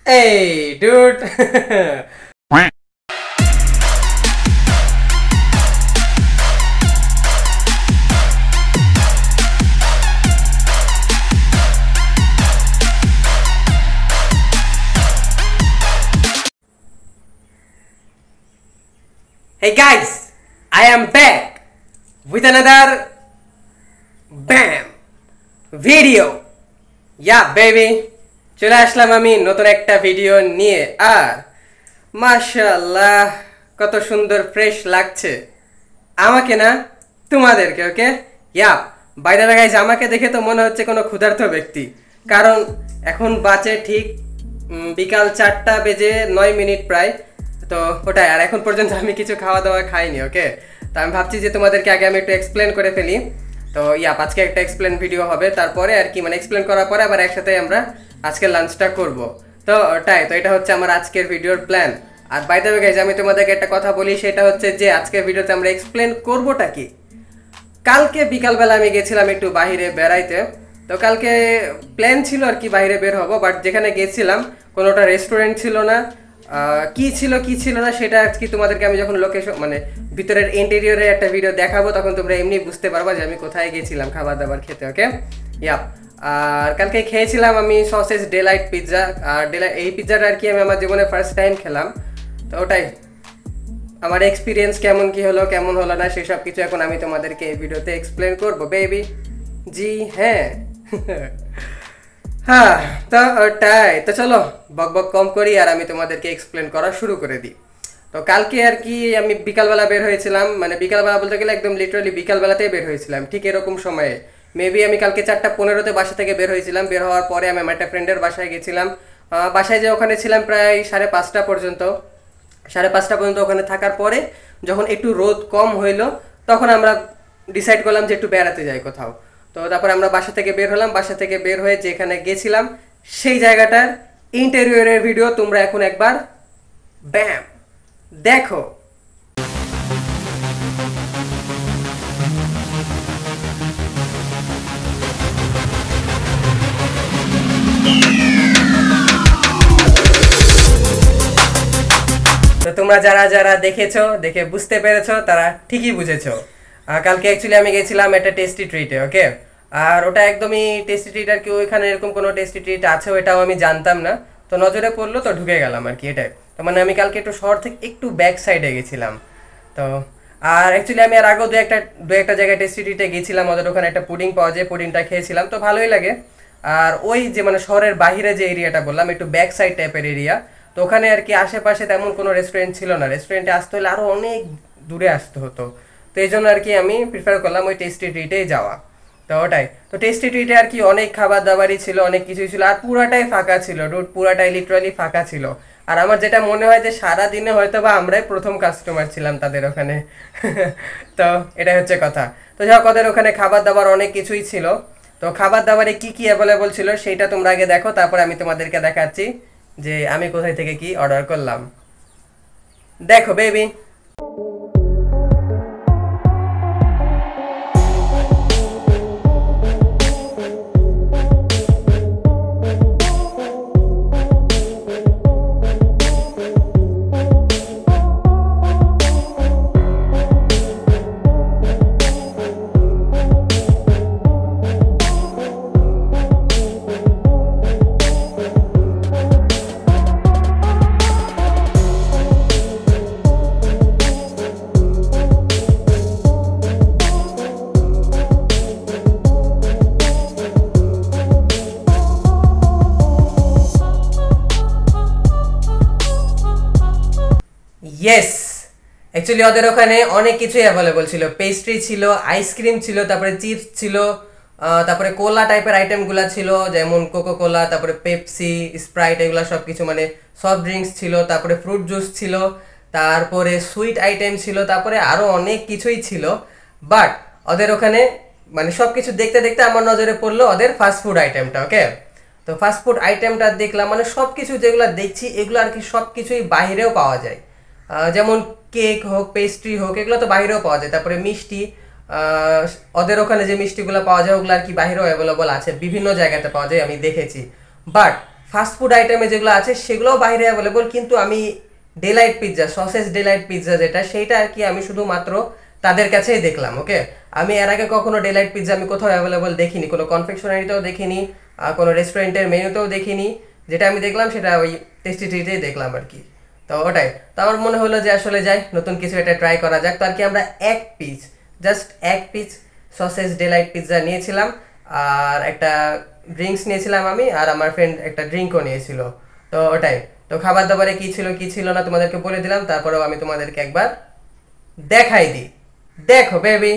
Hey, dude. Hey guys, I am back with another BAM video. Yeah baby, চলে আসলাম আমি নতুন একটা video নিয়ে। আর মাশাআল্লাহ কত সুন্দর ফ্রেশ লাগছে আমাকে না তোমাদেরকে। ওকে ইয়া বাই দ্য ওয়ে গাইস, আমাকে দেখে তো মনে হচ্ছে কোনো ক্ষুধার্ত ব্যক্তি, কারণ এখন বাজে ঠিক বিকাল 4টা বেজে 9 মিনিট প্রায়। তো ওটাই, আর এখন পর্যন্ত আমি কিছু খাওয়া দাওয়া খাইনি। ওকে, তো আমি ভাবছি যে তোমাদেরকে আগে আমি একটু এক্সপ্লেন করে ফেলি। তো আজকে একটা এক্সপ্লেন ভিডিও হবে, তারপরে আর কি মানে এক্সপ্লেন করার পরে আবার একসাথে আমরা আজকে লাঞ্চটা করব। তো ওটাই, তো এটা হচ্ছে আমার আজকের ভিডিওর প্ল্যান। আর বাই দ্য ওয়ে গাইস, আমি তোমাদেরকে একটা কথা বলি, সেটা হচ্ছে যে আজকের ভিডিওতে আমরা এক্সপ্লেন করবোটা কি। কালকে বিকালবেলা আমি গেছিলাম একটু বাইরে বেড়াইতে। তো কালকে প্ল্যান ছিল আর কি বাইরে বের হবো, বাট যেখানে গেছিলাম কোনোটা রেস্টুরেন্ট ছিল না। কি ছিল না সেটা আর কি তোমাদেরকে আমি যখন লোকেশন মানে ভিতরের ইন্টেরিয়রের একটা ভিডিও দেখাবো, তখন তোমরা এমনি বুঝতে পারবা যে আমি কোথায় গেছিলাম খাবার দাবার খেতে। ওকে ইয়া, আর কালকে খেয়েছিলাম আমি সসেজ ডেলাইট পিৎজা। আর এই পিৎজাটা আর কি আমি আমার জীবনে ফার্স্ট টাইম খেলাম। তো ওটাই, আমার এক্সপিরিয়েন্স কেমন কি হলো কেমন হলো না সেসব কিছু এখন আমি তোমাদেরকে এই ভিডিওতে এক্সপ্লেন করবো বেবি। জি হ্যাঁ। হ্যাঁ, তো ওটাই, তো চলো বক বক কম করি আর আমি তোমাদেরকে এক্সপ্লেন করা শুরু করে দিই। তো কালকে আর কি আমি বিকালবেলা বের হয়েছিলাম, মানে বিকালবেলা বলতে গেলে একদম লিটারালি বিকালবেলাতেই বের হয়েছিলাম, ঠিক এরকম সময়ে। মেবি আমি কালকে 4:15-তে বাসা থেকে বের হয়েছিলাম। বের হওয়ার পরে আমি আমার একটা ফ্রেন্ডের বাসায় গেছিলাম। বাসায় যে ওখানে ছিলাম প্রায় 5:30 পর্যন্ত। 5:30 পর্যন্ত ওখানে থাকার পরে যখন একটু রোদ কম হইলো, তখন আমরা ডিসাইড করলাম যে একটু বেড়াতে যাই কোথাও। তো তারপরে আমরা বাসা থেকে বের হলাম। বাসা থেকে বের হয়ে যেখানে গেছিলাম সেই জায়গাটার ইন্টেরিয়রের ভিডিও তোমরা এখন একবার ব্যাম দেখো। তো তোমরা যারা যারা দেখেছো, দেখে বুঝতে পেরেছো, তারা ঠিকই বুঝেছো। কালকে অ্যাকচুয়ালি আমি গেছিলাম একটা টেস্টি ট্রিটে। ওকে, আর ওটা একদমই টেস্টি ট্রিট আর কি, ওইখানে এরকম কোনো টেস্টি ট্রিট আছে এটাও আমি জানতাম না। তো নজরে পড়লো তো ঢুকে গেলাম আর কি, এটাই। তো মানে আমি কালকে একটু শহর থেকে একটু ব্যাক সাইডে গেছিলাম। তো আর অ্যাকচুয়ালি আমি আর আগেও দু একটা জায়গায় টেস্টি ট্রিটে গেছিলাম, ওদের ওখানে একটা পুডিং পাওয়া যায়, পুডিংটা খেয়েছিলাম, তো ভালোই লাগে। আর ওই যে মানে শহরের বাইরে যে এরিয়াটা বললাম, একটু ব্যাক সাইড টাইপের এরিয়া, তো ওখানে আর কি আশেপাশে তেমন কোনো রেস্টুরেন্ট ছিল না। রেস্টুরেন্টে আসতে হলে আরও অনেক দূরে আসতে হতো। তো এই জন্য আর কি আমি প্রিফার করলাম ওই টেস্টি ট্রিটেই যাওয়া। তো ওটাই, তো টেস্টি ট্রিটে আর কি অনেক খাবার দাবারই ছিল, অনেক কিছুই ছিল, আর পুরাটাই ফাঁকা ছিল রুট, পুরাটাই লিটারালি ফাঁকা ছিল। আর আমার যেটা মনে হয় যে সারাদিনে হয়তো বা আমরাই প্রথম কাস্টমার ছিলাম তাদের ওখানে। তো এটাই হচ্ছে কথা। তো যাই হোক, ওদের ওখানে খাবার দাবার অনেক কিছুই ছিল। তো খাবার দাবারে কি কি অ্যাভেলেবল ছিল সেইটা তোমরা আগে দেখো, তারপর আমি তোমাদেরকে দেখাচ্ছি যে আমি কোথায় থেকে কি অর্ডার করলাম। দেখো বেবি। ইয়েস, অ্যাকচুয়ালি ওদের ওখানে অনেক কিছুই অ্যাভেলেবল ছিল। পেস্ট্রি ছিল, আইসক্রিম ছিল, তারপরে চিপস ছিল, তারপরে কোলা টাইপের আইটেমগুলো ছিল, যেমন কোকো কোলা, তারপরে পেপসি, স্প্রাইট, এগুলো সব কিছু মানে সফট ড্রিঙ্কস ছিল, তারপরে ফ্রুট জুস ছিল, তারপরে সুইট আইটেম ছিল, তারপরে আরও অনেক কিছুই ছিল। বাট ওদের ওখানে মানে সব কিছু দেখতে দেখতে আমার নজরে পড়লো ওদের ফাস্টফুড আইটেমটা। ওকে, তো ফাস্টফুড আইটেমটা দেখলাম, মানে সব কিছু যেগুলো দেখছি এগুলো আর কি সব কিছুই বাইরেও পাওয়া যায়। যেমন কেক হোক, পেস্ট্রি হোক, এগুলো তো বাইরেও পাওয়া যায়। তারপরে মিষ্টি, ওদের ওখানে যে মিষ্টিগুলো পাওয়া যায় ওগুলো আর কি বাইরেও অ্যাভেলেবল আছে, বিভিন্ন জায়গাতে পাওয়া যায়, আমি দেখেছি। বাট ফাস্ট ফুড আইটেমে যেগুলো আছে সেগুলোও বাইরে অ্যাভেলেবল, কিন্তু আমি delight pizza, sausage delight pizza যেটা, সেইটা আর কি আমি শুধুমাত্র তাদের কাছেই দেখলাম। ওকে, আমি এর আগে কখনো ডেলাইট পিৎজা আমি কোথাও অ্যাভেলেবল দেখিনি, কোনো কনফেকশনারিতেও দেখিনি, কোনো রেস্টুরেন্টের মেনুতেও দেখিনি। যেটা আমি দেখলাম সেটা ওই টেস্টি ট্রিটেই দেখলাম আর কি। তো ওটাই, তো আমার মনে হলো যে আসলে যাই নতুন কিছু এটা ট্রাই করা যাক। তো আর কি আমরা জাস্ট এক পিস সসেজ ডেলাইট পিৎজা নিয়েছিলাম, আর একটা ড্রিঙ্কস নিয়েছিলাম আমি, আর আমার ফ্রেন্ড একটা ড্রিঙ্কও নিয়েছিল। তো ওটাই, তো খাবার দাবারে কি ছিল কি ছিল না তোমাদেরকে বলে দিলাম, তারপরেও আমি তোমাদেরকে একবার দেখাই দিই। দেখো বেবি।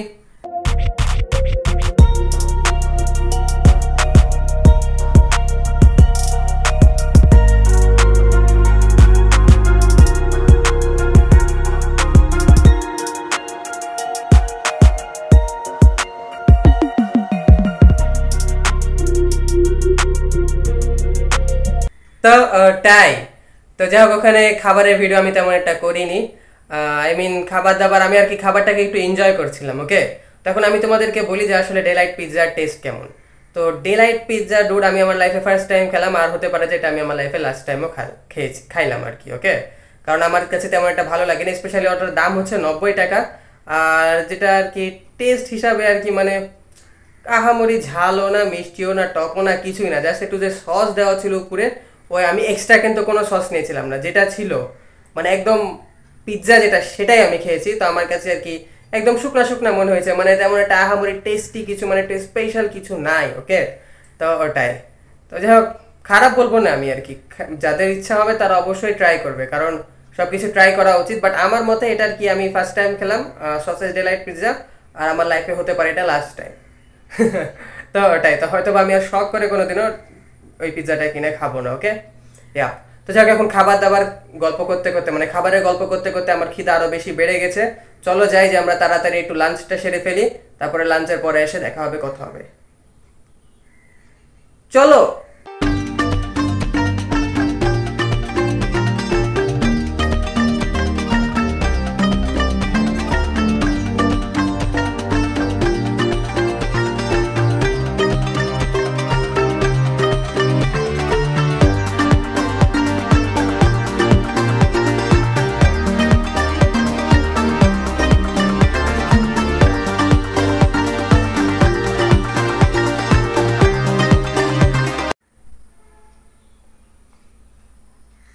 তো তাই তো যাই হোক, ওখানে খাবারের ভিডিও আমি তেমন একটা করিনি। আই মিন খাবার দাবার আমি আর কি খাবারটাকে একটু এনজয় করছিলাম। ওকে, তখন আমি তোমাদেরকে বলি যে আসলে ডেলাইট পিৎজার টেস্ট কেমন। তো ডেলাইট পিৎজা ডুড আমি আমার লাইফে ফার্স্ট টাইম খেলাম, আর হতে পারে যে এটা আমি আমার লাইফে লাস্ট টাইমও খাইলাম আর কি। ওকে, কারণ আমার কাছে তেমন একটা ভালো লাগেনি, স্পেশালি ওটার দাম হচ্ছে 90 টাকা। আর যেটা আর কি টেস্ট হিসাবে আর কি মানে আহামরি ঝালও না, মিষ্টিও না, টকও না, কিছুই না, জাস্ট একটু যে সস দেওয়া ছিল উপরে, ওই আমি এক্সট্রা কিন্তু কোনো সস নিয়েছিলাম না, যেটা ছিল মানে একদম পিৎজা যেটা সেটাই আমি খেয়েছি। তো আমার কাছে আর কি একদম শুকনা শুকনা মনে হয়েছে, মানে তেমন একটা আহামরি টেস্টি কিছু মানে স্পেশাল কিছু নাই। ওকে, তো ওটাই, তো যাই হোক খারাপ বলবো না আমি আর কি, যাদের ইচ্ছা হবে তারা অবশ্যই ট্রাই করবে, কারণ সব কিছু ট্রাই করা উচিত। বাট আমার মতে এটা আর কি আমি ফার্স্ট টাইম খেলাম সসেজ ডেলাইট পিৎজা, আর আমার লাইফে হতে পারে এটা লাস্ট টাইম। তো ওটাই, তো হয়তো আমি আর শখ করে কোনোদিনও ওই পিৎজাটা কিনে খাবো না। ওকে, ইয়া, তো যাক এখন খাবার দাবার গল্প করতে করতে মানে খাবারের গল্প করতে করতে আমার খিদা আরো বেশি বেড়ে গেছে। চলো যাই যে আমরা তাড়াতাড়ি একটু লাঞ্চটা সেরে ফেলি, তারপরে লাঞ্চের পরে এসে দেখা হবে, কথা হবে। চলো।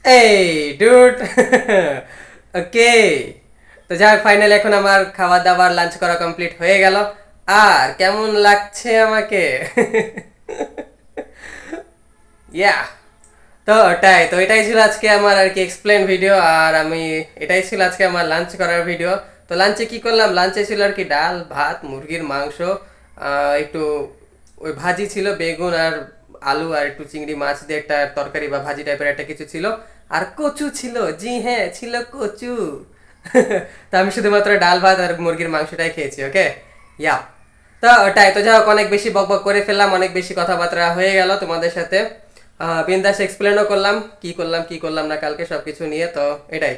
এই ডুড। ওকে, তো যাই ফাইনালি এখন আমার খাওয়া দাবার লাঞ্চ করা কমপ্লিট হয়ে গেল। আর কেমন লাগছে আমাকে? ইয়া, তো ওটাই, তো এটাই ছিল আজকে আমার আর কি এক্সপ্লেন ভিডিও, আর আমি এটাই ছিল আজকে আমার লাঞ্চ করার ভিডিও। তো লাঞ্চে কি করলাম, লাঞ্চে ছিল আর কি ডাল ভাত, মুরগির মাংস, একটু ওই ভাজি ছিল, বেগুন আর আলু, আর একটু চিংড়ি মাছ দিয়ে একটা তরকারি বা ভাজি টাইপের একটা কিছু ছিল, আর কচু ছিল। জি হ্যাঁ, ছিল কচু। তো আমি শুধুমাত্র ডাল ভাত আর মুরগির মাংসটাই খেয়েছি। ওকে, ইয়া, তো ওটাই, তো যাই হোক অনেক বেশি বকবক করে ফেললাম, অনেক বেশি কথাবার্তা হয়ে গেল তোমাদের সাথে, বিন্দাস এক্সপ্লেনও করলাম কি করলাম না কালকে সবকিছু নিয়ে। তো এটাই,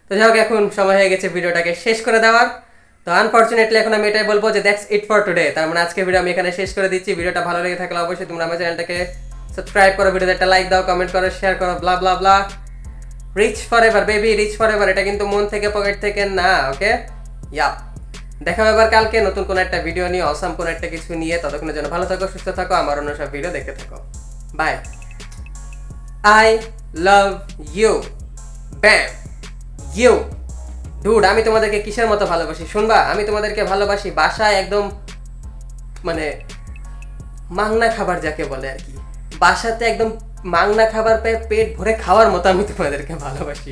তো যাই হোক এখন সময় হয়ে গেছে ভিডিওটাকে শেষ করে দেওয়ার। তো আনফরচুনেটলি এখন আমি এটাই বলবো যে দ্যাটস ইট ফর টুডে। তার মানে আজকে ভিডিও আমি এখানে শেষ করে দিচ্ছি। ভিডিওটা ভালো লেগে থাকলে অবশ্যই তোমরা আমার চ্যানেলটাকে সাবস্ক্রাইব করো, ভিডিওতে একটা লাইক দাও, কমেন্ট করো, শেয়ার করো, blah blah blah. Rich for ever baby, rich for ever, এটা কিন্তু মন থেকে পকেট থেকে না। ওকে, ইয়া, দেখা হবে এবার কালকে নতুন কোনো একটা ভিডিও নিয়ে, অসাম কোনো একটা কিছু নিয়ে। ততক্ষণের জন্য ভালো থাকো, সুস্থ থাকো, আমার অন্য সব ভিডিও দেখতে থাকো। বাই, আই লাভ ইউ, ব্যাম ইউ। ডুড আমি তোমাদেরকে কিসের মতো ভালোবাসি শুনবা? আমি তোমাদেরকে ভালোবাসি বাসায় একদম মানে মাংনা খাবার যাকে বলে আর কি, বাসাতে একদম মাংনা খাবার পেয়ে পেট ভরে খাওয়ার মতো আমি তোমাদেরকে ভালোবাসি।